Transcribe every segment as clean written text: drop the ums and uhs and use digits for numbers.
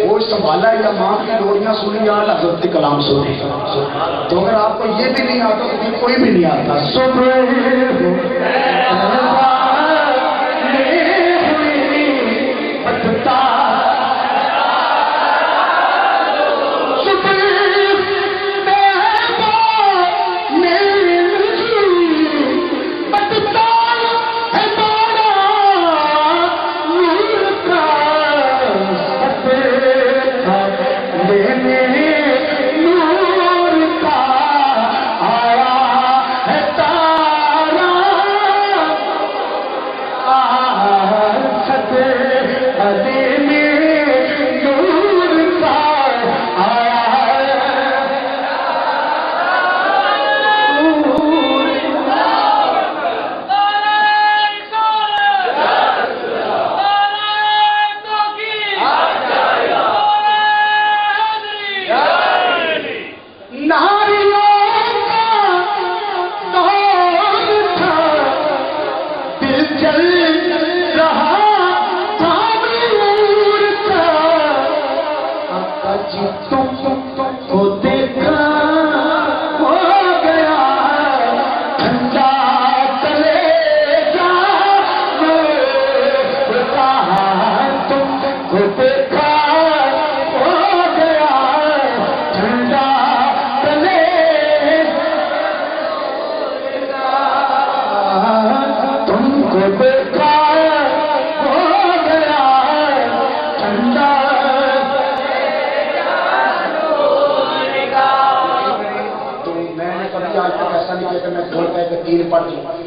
وہ سنبھالا یا ماں کی ڈوریاں سنی یا حضرت کلام سنے. تو اگر آپ کو یہ بھی نہیں آتا تو پھر کوئی بھی نہیں آتا.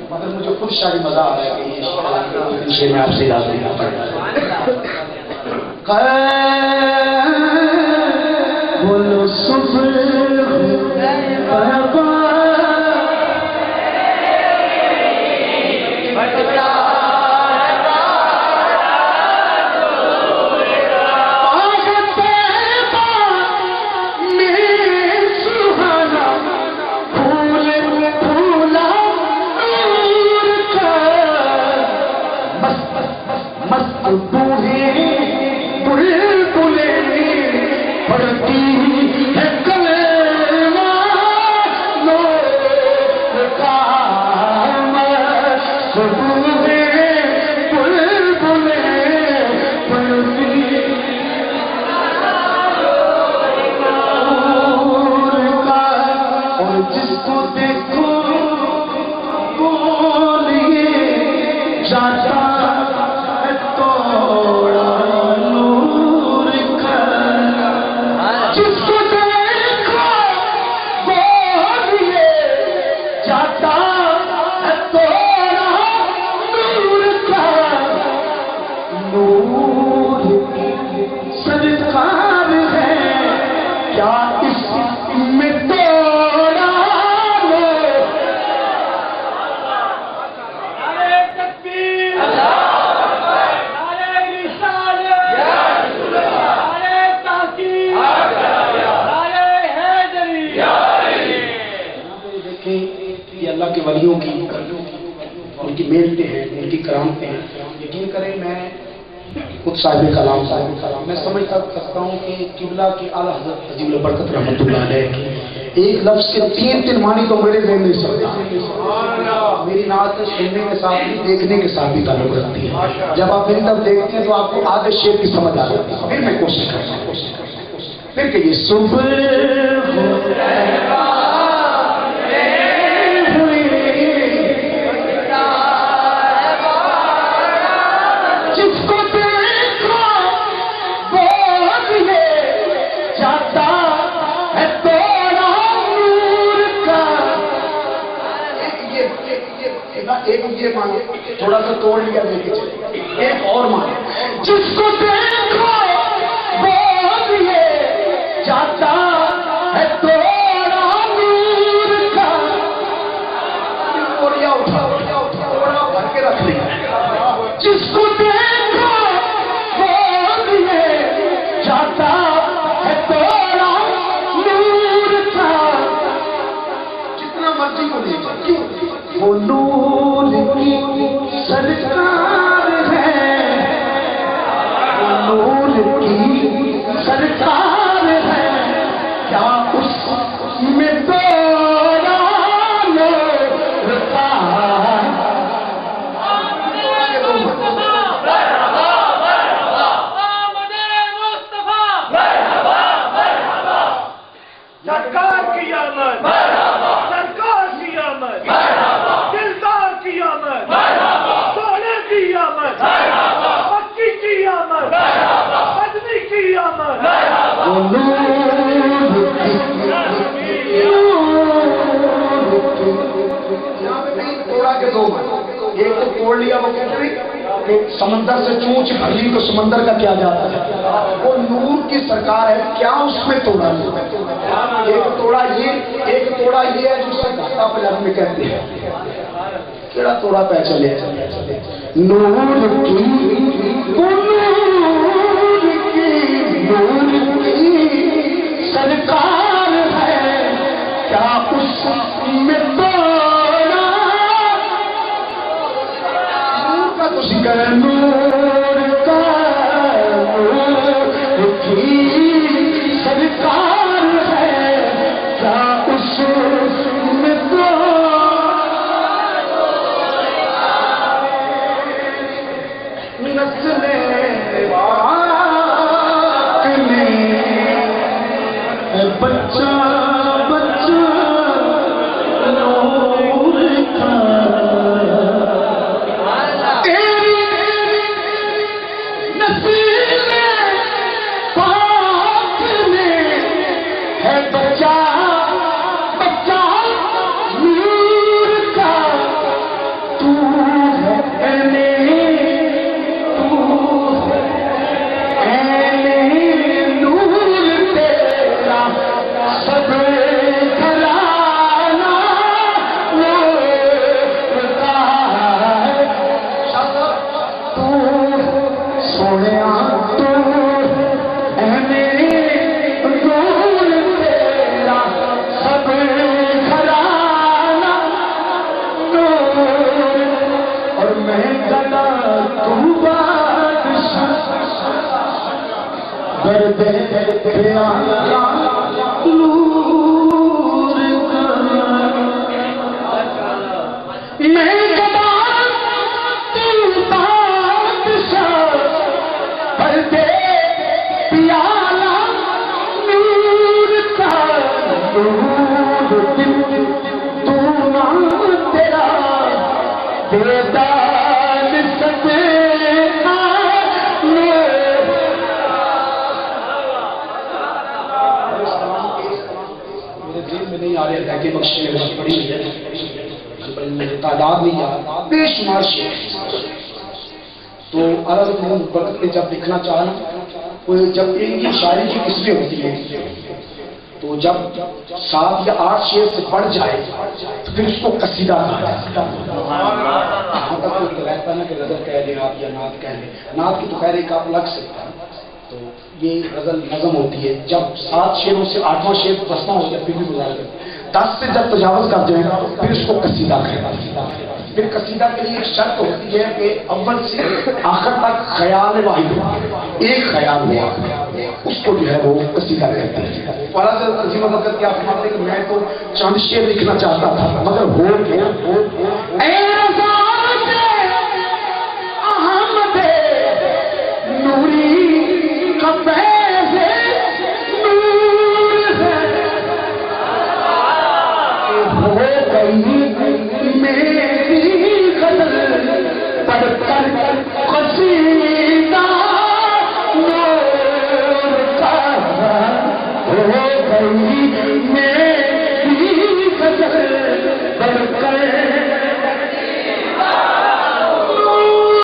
مگر مجھے خود شاید مزہ آ رہا ہے کہ یہ شعر میں آپ سے یاد نہیں پڑ رہا ہے. بولو صبح ولیوں کی ان کی محنتیں ہیں، ان کی کرامتیں ہیں. یقین کریں میں خود صاحب کلام میں سمجھتا سکتا ہوں کہ قبلہ کے اعلیٰ حضرت عظیم البرکت رحمۃ اللہ علیہ کی ایک لفظ کے تین معنی تو میرے ذہن نہیں سکتا. میری نعت سننے کے ساتھ بھی دیکھنے کے ساتھ بھی تعلق رکھتی ہے. جب آپ میری طرف دیکھتے ہیں تو آپ کو آدھے شعر کی سمجھ آ جاتی ہے. پھر میں کوشش کرتا ہوں پھر کہ یہ صبح ایک یہ مانو تھوڑا سا توڑ لیا لے کے چلے. ایک اور مانو جس کو دیکھو وہ یہ جاتا ہے توڑا نور کا. توڑیا اٹھا توڑا بھر کے رکھ لیا. جس کو دیکھو وہ یہ جاتا ہے توڑا نور کا. جتنا مرضی کو لے جائے کیوں وہ نور کی سرکار ہے. وہ توڑا کے دو ایک تو توڑ لیا وہ کہتے ہیں کہ سمندر سے چونچ بھر لی تو سمندر کا کیا جاتا ہے، وہ نور کی سرکار ہے، کیا اس میں توڑا لیا؟ ایک توڑا یہ ہے جو سے گھاٹا پلر میں کہتے ہیں کیڑا توڑا پہ چلے نور کی سرکار ہے کیا اس میں توڑا نور کا تو ذکر نور کا نور کی سرکار ہے کیا اس میں بچہ بچہ نور کا نسل پاک میں ہے بچہ بچہ نور کا تو ہے تعداد نہیں یاد بے شمار شعر تو عرب میں وقت میں جب لکھنا چاہنا جب ان کی شاعری کی قسمیں ہوتی ہیں تو جب 7 یا 8 شعر سے بڑھ جائے تو پھر اس کو قصیدہ کہا جاتا ہے۔ یہاں تک کوئی رہتا نا کہ غزل کہہ لیں آپ یا نعت کہہ لیں، نعت کی تو خیر ایک آپ لگ سکتا ہے، تو یہ غزل نظم ہوتی ہے۔ جب 7 شعروں سے 8واں شعر بسنا ہوتا ہے پھر بھی گزارا کرتے ہیں، 10 سے جب تجاوز کر جائیں پھر اس کو قصیدہ کہتا ہے۔ پھر قصیدہ کے لیے ایک شرط ہوتی ہے کہ اول سے آخر تک خیال واحد ہو، ایک خیال ہوا، اس کو جو ہے وہ قصیدہ کہتے ہیں۔ فارغ سے عظیم وقت کیا فرماتے ہیں کہ میں تو چند شعر لکھنا چاہتا تھا مگر ہو گیا اے رضا احمد نوری کا فیض نور ہے ہو گئی